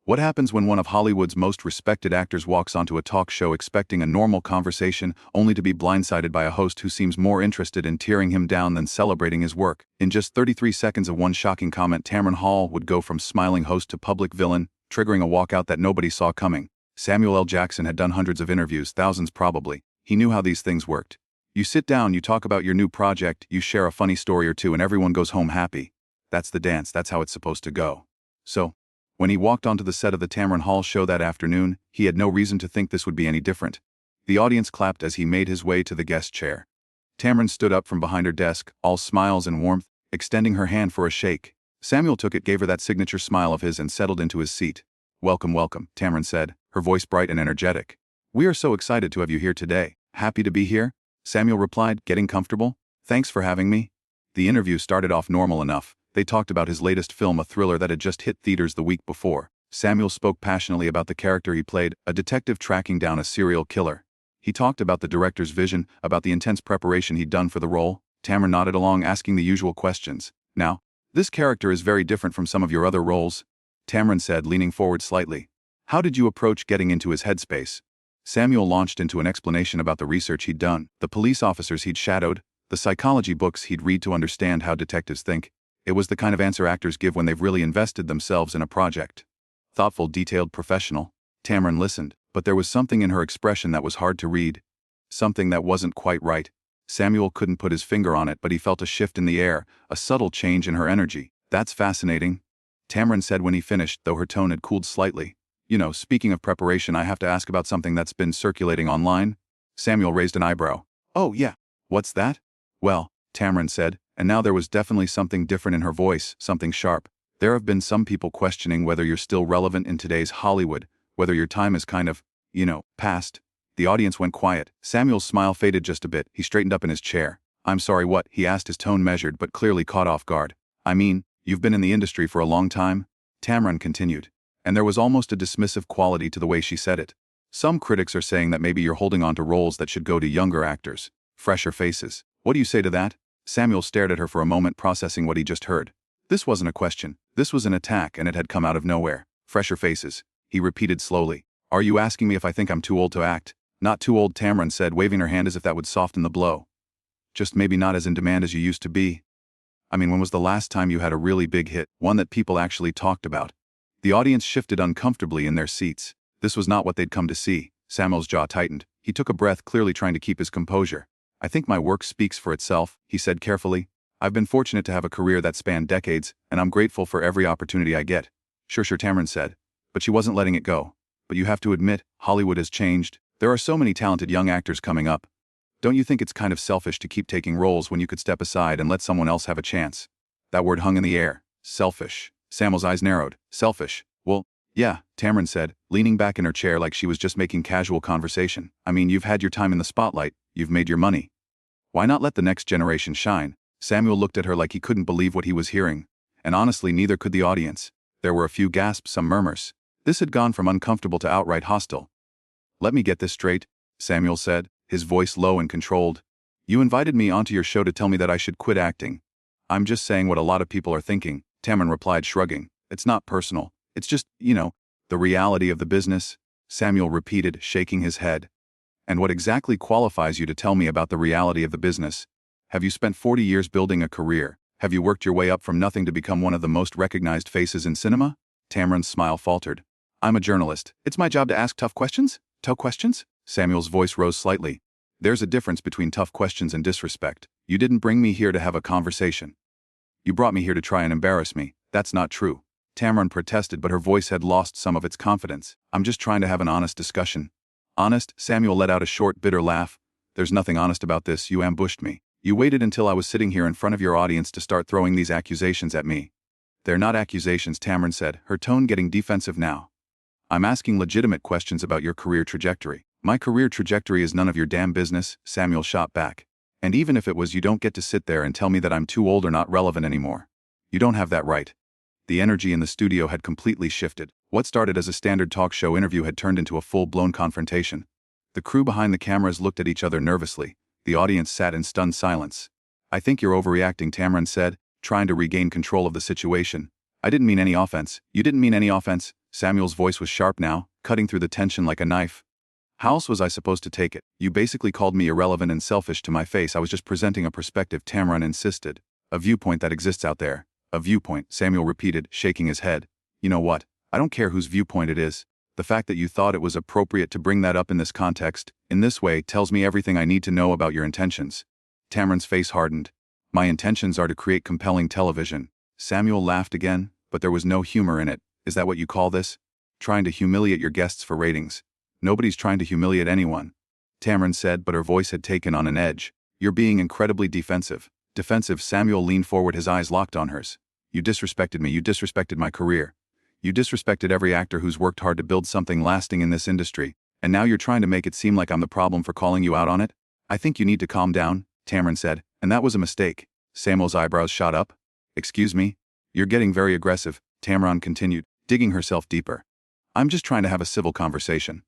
What happens when one of Hollywood's most respected actors walks onto a talk show expecting a normal conversation, only to be blindsided by a host who seems more interested in tearing him down than celebrating his work? In just 33 seconds of one shocking comment, Tamron Hall would go from smiling host to public villain, triggering a walkout that nobody saw coming. Samuel L. Jackson had done hundreds of interviews, thousands probably. He knew how these things worked. You sit down, you talk about your new project, you share a funny story or two, and everyone goes home happy. That's the dance, that's how it's supposed to go. So, when he walked onto the set of the Tamron Hall show that afternoon, he had no reason to think this would be any different. The audience clapped as he made his way to the guest chair. Tamron stood up from behind her desk, all smiles and warmth, extending her hand for a shake. Samuel took it, gave her that signature smile of his, and settled into his seat. "Welcome, welcome," Tamron said, her voice bright and energetic. "We are so excited to have you here today." "Happy to be here," Samuel replied, getting comfortable. "Thanks for having me." The interview started off normal enough. They talked about his latest film, a thriller that had just hit theaters the week before. Samuel spoke passionately about the character he played, a detective tracking down a serial killer. He talked about the director's vision, about the intense preparation he'd done for the role. Tamron nodded along, asking the usual questions. "Now, this character is very different from some of your other roles," Tamron said, leaning forward slightly. "How did you approach getting into his headspace?" Samuel launched into an explanation about the research he'd done, the police officers he'd shadowed, the psychology books he'd read to understand how detectives think. It was the kind of answer actors give when they've really invested themselves in a project. Thoughtful, detailed, professional. Tamron listened, but there was something in her expression that was hard to read. Something that wasn't quite right. Samuel couldn't put his finger on it, but he felt a shift in the air, a subtle change in her energy. "That's fascinating," Tamron said when he finished, though her tone had cooled slightly. "You know, speaking of preparation, I have to ask about something that's been circulating online." Samuel raised an eyebrow. "Oh, yeah. What's that?" "Well," Tamron said, and now there was definitely something different in her voice, something sharp. "There have been some people questioning whether you're still relevant in today's Hollywood, whether your time is kind of, past." The audience went quiet. Samuel's smile faded just a bit. He straightened up in his chair. "I'm sorry, what?" he asked, his tone measured but clearly caught off guard. "I mean, you've been in the industry for a long time?" Tamron continued. And there was almost a dismissive quality to the way she said it. "Some critics are saying that maybe you're holding on to roles that should go to younger actors, fresher faces. What do you say to that?" Samuel stared at her for a moment, processing what he just heard. This wasn't a question. This was an attack, and it had come out of nowhere. "Fresher faces," he repeated slowly. "Are you asking me if I think I'm too old to act?" "Not too old," Tamron said, waving her hand as if that would soften the blow. "Just maybe not as in demand as you used to be." "I mean, when was the last time you had a really big hit, one that people actually talked about?" The audience shifted uncomfortably in their seats. This was not what they'd come to see. Samuel's jaw tightened. He took a breath, clearly trying to keep his composure. "I think my work speaks for itself," he said carefully. "I've been fortunate to have a career that spanned decades, and I'm grateful for every opportunity I get." Sure, Tamron said. But she wasn't letting it go. "But you have to admit, Hollywood has changed. There are so many talented young actors coming up. Don't you think it's kind of selfish to keep taking roles when you could step aside and let someone else have a chance?" That word hung in the air. Selfish. Samuel's eyes narrowed. "Selfish? Well, yeah," Tamron said, leaning back in her chair like she was just making casual conversation. "I mean, you've had your time in the spotlight. You've made your money. Why not let the next generation shine?" Samuel looked at her like he couldn't believe what he was hearing. And honestly, neither could the audience. There were a few gasps, some murmurs. This had gone from uncomfortable to outright hostile. "Let me get this straight," Samuel said, his voice low and controlled. "You invited me onto your show to tell me that I should quit acting." "I'm just saying what a lot of people are thinking," Tamron replied, shrugging. "It's not personal. It's just, the reality of the business," Samuel repeated, shaking his head. "And what exactly qualifies you to tell me about the reality of the business? Have you spent 40 years building a career? Have you worked your way up from nothing to become one of the most recognized faces in cinema?" Tamron's smile faltered. "I'm a journalist. It's my job to ask tough questions?" "Tough questions?" Samuel's voice rose slightly. "There's a difference between tough questions and disrespect. You didn't bring me here to have a conversation. You brought me here to try and embarrass me. That's not true." Tamron protested, but her voice had lost some of its confidence. "I'm just trying to have an honest discussion." "Honest?" Samuel let out a short, bitter laugh. "There's nothing honest about this. You ambushed me. You waited until I was sitting here in front of your audience to start throwing these accusations at me." "They're not accusations," Tamron said, her tone getting defensive now. "I'm asking legitimate questions about your career trajectory." "My career trajectory is none of your damn business," Samuel shot back. "And even if it was, you don't get to sit there and tell me that I'm too old or not relevant anymore. You don't have that right." The energy in the studio had completely shifted. What started as a standard talk show interview had turned into a full-blown confrontation. The crew behind the cameras looked at each other nervously. The audience sat in stunned silence. "I think you're overreacting," Tamron said, trying to regain control of the situation. "I didn't mean any offense." "You didn't mean any offense," Samuel's voice was sharp now, cutting through the tension like a knife. How else was I supposed to take it? You basically called me irrelevant and selfish to my face. I was just presenting a perspective, Tamron insisted. A viewpoint that exists out there. A viewpoint, Samuel repeated, shaking his head. You know what? I don't care whose viewpoint it is. The fact that you thought it was appropriate to bring that up in this context, in this way, tells me everything I need to know about your intentions. Tamron's face hardened. My intentions are to create compelling television. Samuel laughed again, but there was no humor in it. Is that what you call this? Trying to humiliate your guests for ratings. Nobody's trying to humiliate anyone. Tamron said, but her voice had taken on an edge. You're being incredibly defensive. Defensive, Samuel leaned forward, his eyes locked on hers. You disrespected me, you disrespected my career. You disrespected every actor who's worked hard to build something lasting in this industry, and now you're trying to make it seem like I'm the problem for calling you out on it? I think you need to calm down, Tamron said, and that was a mistake. Samuel's eyebrows shot up. Excuse me? You're getting very aggressive, Tamron continued, digging herself deeper. I'm just trying to have a civil conversation.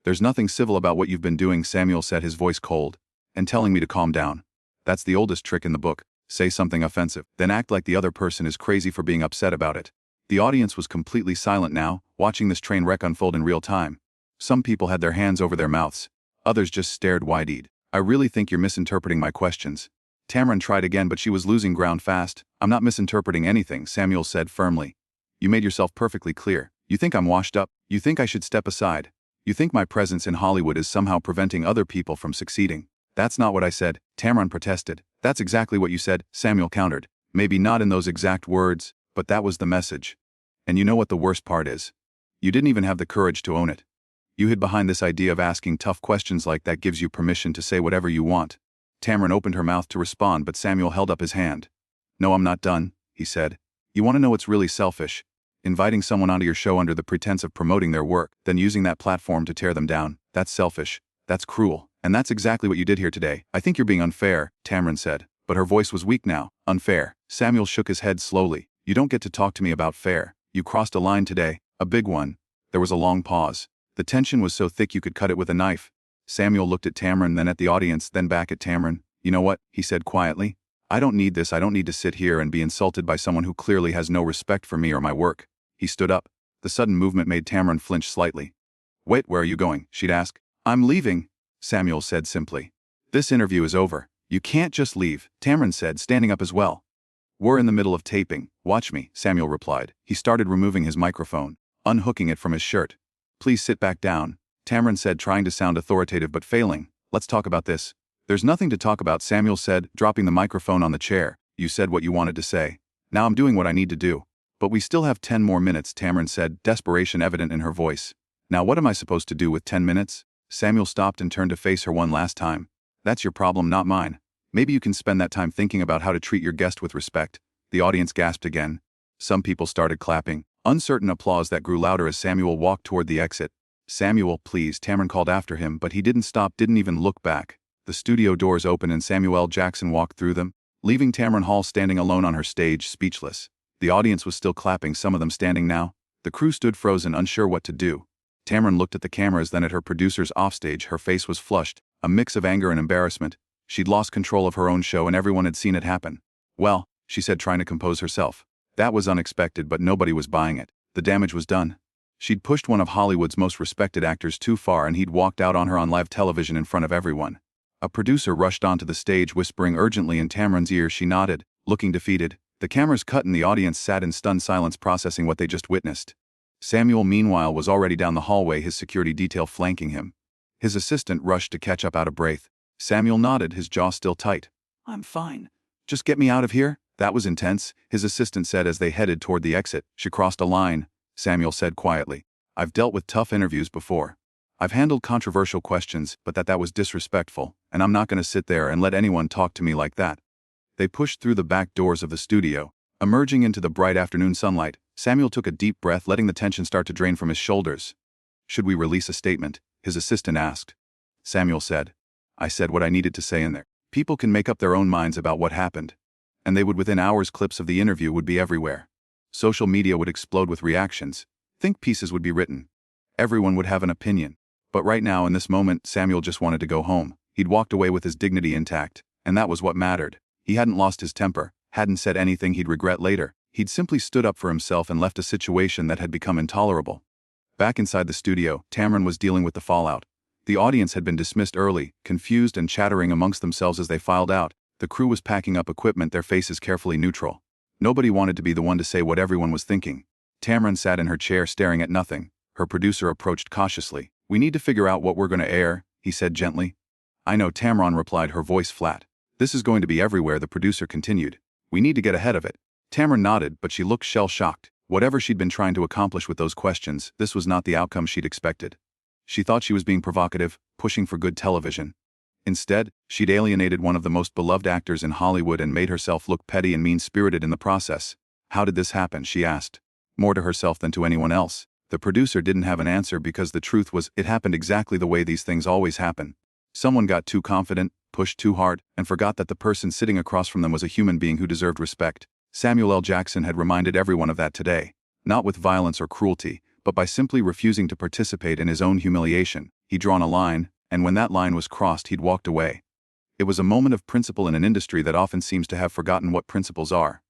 There's nothing civil about what you've been doing, Samuel said, his voice cold. And telling me to calm down. That's the oldest trick in the book. Say something offensive, then act like the other person is crazy for being upset about it. The audience was completely silent now, watching this train wreck unfold in real time. Some people had their hands over their mouths. Others just stared wide-eyed. I really think you're misinterpreting my questions. Tamron tried again, but she was losing ground fast. I'm not misinterpreting anything, Samuel said firmly. You made yourself perfectly clear. You think I'm washed up. You think I should step aside. You think my presence in Hollywood is somehow preventing other people from succeeding. That's not what I said, Tamron protested. That's exactly what you said, Samuel countered. Maybe not in those exact words, but that was the message. And you know what the worst part is? You didn't even have the courage to own it. You hid behind this idea of asking tough questions like that gives you permission to say whatever you want. Tamron opened her mouth to respond, but Samuel held up his hand. No, I'm not done, he said. You want to know what's really selfish? Inviting someone onto your show under the pretense of promoting their work, then using that platform to tear them down. That's selfish. That's cruel. And that's exactly what you did here today. I think you're being unfair, Tamron said. But her voice was weak now. Unfair. Samuel shook his head slowly. You don't get to talk to me about fair. You crossed a line today. A big one. There was a long pause. The tension was so thick you could cut it with a knife. Samuel looked at Tamron, then at the audience, then back at Tamron. You know what? He said quietly. I don't need this. I don't need to sit here and be insulted by someone who clearly has no respect for me or my work. He stood up. The sudden movement made Tamron flinch slightly. Wait, where are you going? She'd ask. I'm leaving, Samuel said simply. This interview is over. You can't just leave, Tamron said, standing up as well. We're in the middle of taping. Watch me, Samuel replied. He started removing his microphone, unhooking it from his shirt. Please sit back down, Tamron said, trying to sound authoritative but failing. Let's talk about this. There's nothing to talk about, Samuel said, dropping the microphone on the chair. You said what you wanted to say. Now I'm doing what I need to do. But we still have 10 more minutes, Tamron said, desperation evident in her voice. Now what am I supposed to do with 10 minutes? Samuel stopped and turned to face her one last time. That's your problem, not mine. Maybe you can spend that time thinking about how to treat your guest with respect. The audience gasped again. Some people started clapping. Uncertain applause that grew louder as Samuel walked toward the exit. Samuel, please, Tamron called after him, but he didn't stop, didn't even look back. The studio doors opened and Samuel L. Jackson walked through them, leaving Tamron Hall standing alone on her stage, speechless. The audience was still clapping, some of them standing now. The crew stood frozen, unsure what to do. Tamron looked at the cameras, then at her producers offstage. Her face was flushed, a mix of anger and embarrassment. She'd lost control of her own show and everyone had seen it happen. Well, she said, trying to compose herself. That was unexpected, but nobody was buying it. The damage was done. She'd pushed one of Hollywood's most respected actors too far and he'd walked out on her on live television in front of everyone. A producer rushed onto the stage, whispering urgently in Tamron's ear. She nodded, looking defeated. The cameras cut and the audience sat in stunned silence, processing what they just witnessed. Samuel, meanwhile, was already down the hallway, his security detail flanking him. His assistant rushed to catch up, out of breath. Samuel nodded, his jaw still tight. I'm fine. Just get me out of here? That was intense, his assistant said as they headed toward the exit. She crossed a line, Samuel said quietly. I've dealt with tough interviews before. I've handled controversial questions, but that was disrespectful, and I'm not going to sit there and let anyone talk to me like that. They pushed through the back doors of the studio. Emerging into the bright afternoon sunlight, Samuel took a deep breath, letting the tension start to drain from his shoulders. Should we release a statement? His assistant asked. Samuel said. I said what I needed to say in there. People can make up their own minds about what happened. And they would within hours. Clips of the interview would be everywhere. Social media would explode with reactions. Think pieces would be written. Everyone would have an opinion. But right now, in this moment, Samuel just wanted to go home. He'd walked away with his dignity intact, and that was what mattered. He hadn't lost his temper, hadn't said anything he'd regret later. He'd simply stood up for himself and left a situation that had become intolerable. Back inside the studio, Tamron was dealing with the fallout. The audience had been dismissed early, confused and chattering amongst themselves as they filed out. The crew was packing up equipment, their faces carefully neutral. Nobody wanted to be the one to say what everyone was thinking. Tamron sat in her chair staring at nothing. Her producer approached cautiously. "We need to figure out what we're going to air," he said gently. "I know," Tamron replied, her voice flat. "This is going to be everywhere," the producer continued. "We need to get ahead of it." Tamron nodded, but she looked shell-shocked. Whatever she'd been trying to accomplish with those questions, this was not the outcome she'd expected. She thought she was being provocative, pushing for good television. Instead, she'd alienated one of the most beloved actors in Hollywood and made herself look petty and mean-spirited in the process. "How did this happen?" she asked. More to herself than to anyone else. The producer didn't have an answer because the truth was, it happened exactly the way these things always happen. Someone got too confident, pushed too hard, and forgot that the person sitting across from them was a human being who deserved respect. Samuel L. Jackson had reminded everyone of that today. Not with violence or cruelty, but by simply refusing to participate in his own humiliation. He'd drawn a line, and when that line was crossed, he'd walked away. It was a moment of principle in an industry that often seems to have forgotten what principles are.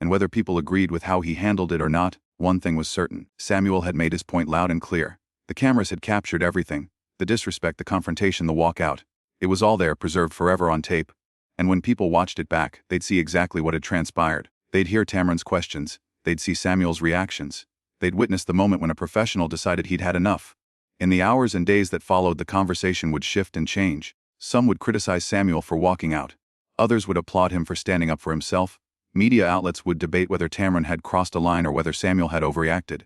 And whether people agreed with how he handled it or not, one thing was certain. Samuel had made his point loud and clear. The cameras had captured everything. The disrespect, the confrontation, the walkout. It was all there, preserved forever on tape. And when people watched it back, they'd see exactly what had transpired. They'd hear Tamron's questions. They'd see Samuel's reactions. They'd witness the moment when a professional decided he'd had enough. In the hours and days that followed, the conversation would shift and change. Some would criticize Samuel for walking out. Others would applaud him for standing up for himself. Media outlets would debate whether Tamron had crossed a line or whether Samuel had overreacted.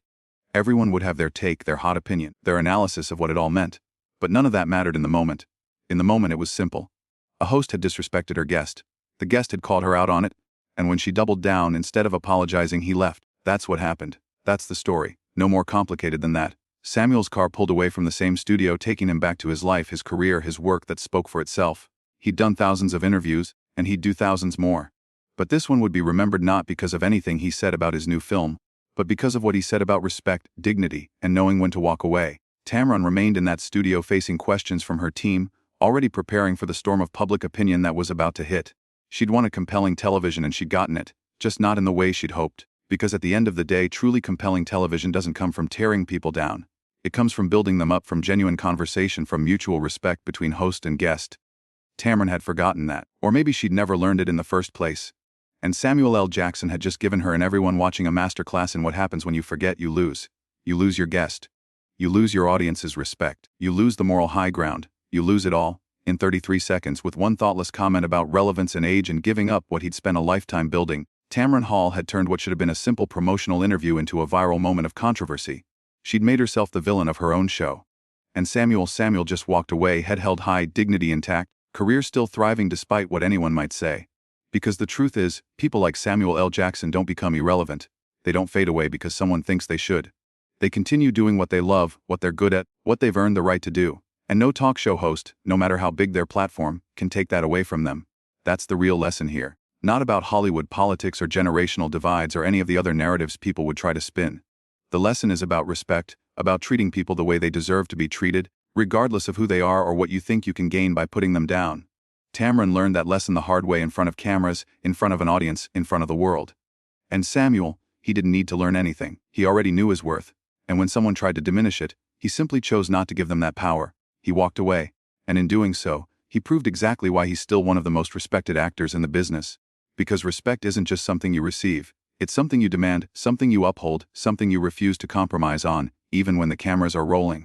Everyone would have their take, their hot opinion, their analysis of what it all meant. But none of that mattered in the moment. In the moment, it was simple. A host had disrespected her guest. The guest had called her out on it. And when she doubled down, instead of apologizing, he left. That's what happened. That's the story. No more complicated than that. Samuel's car pulled away from the same studio, taking him back to his life, his career, his work that spoke for itself. He'd done thousands of interviews, and he'd do thousands more. But this one would be remembered not because of anything he said about his new film, but because of what he said about respect, dignity, and knowing when to walk away. Tamron remained in that studio facing questions from her team, already preparing for the storm of public opinion that was about to hit. She'd wanted compelling television and she'd gotten it, just not in the way she'd hoped. Because at the end of the day, truly compelling television doesn't come from tearing people down. It comes from building them up, from genuine conversation, from mutual respect between host and guest. Tamron had forgotten that, or maybe she'd never learned it in the first place. And Samuel L. Jackson had just given her and everyone watching a masterclass in what happens when you forget. You lose. You lose your guest. You lose your audience's respect. You lose the moral high ground. You lose it all. In 33 seconds, with one thoughtless comment about relevance and age and giving up what he'd spent a lifetime building, Tamron Hall had turned what should have been a simple promotional interview into a viral moment of controversy. She'd made herself the villain of her own show. And Samuel just walked away, head held high, dignity intact, career still thriving despite what anyone might say. Because the truth is, people like Samuel L. Jackson don't become irrelevant. They don't fade away because someone thinks they should. They continue doing what they love, what they're good at, what they've earned the right to do. And no talk show host, no matter how big their platform, can take that away from them. That's the real lesson here. Not about Hollywood politics or generational divides or any of the other narratives people would try to spin. The lesson is about respect, about treating people the way they deserve to be treated, regardless of who they are or what you think you can gain by putting them down. Tamron learned that lesson the hard way, in front of cameras, in front of an audience, in front of the world. And Samuel, he didn't need to learn anything. He already knew his worth. And when someone tried to diminish it, he simply chose not to give them that power. He walked away. And in doing so, he proved exactly why he's still one of the most respected actors in the business. Because respect isn't just something you receive. It's something you demand, something you uphold, something you refuse to compromise on, even when the cameras are rolling.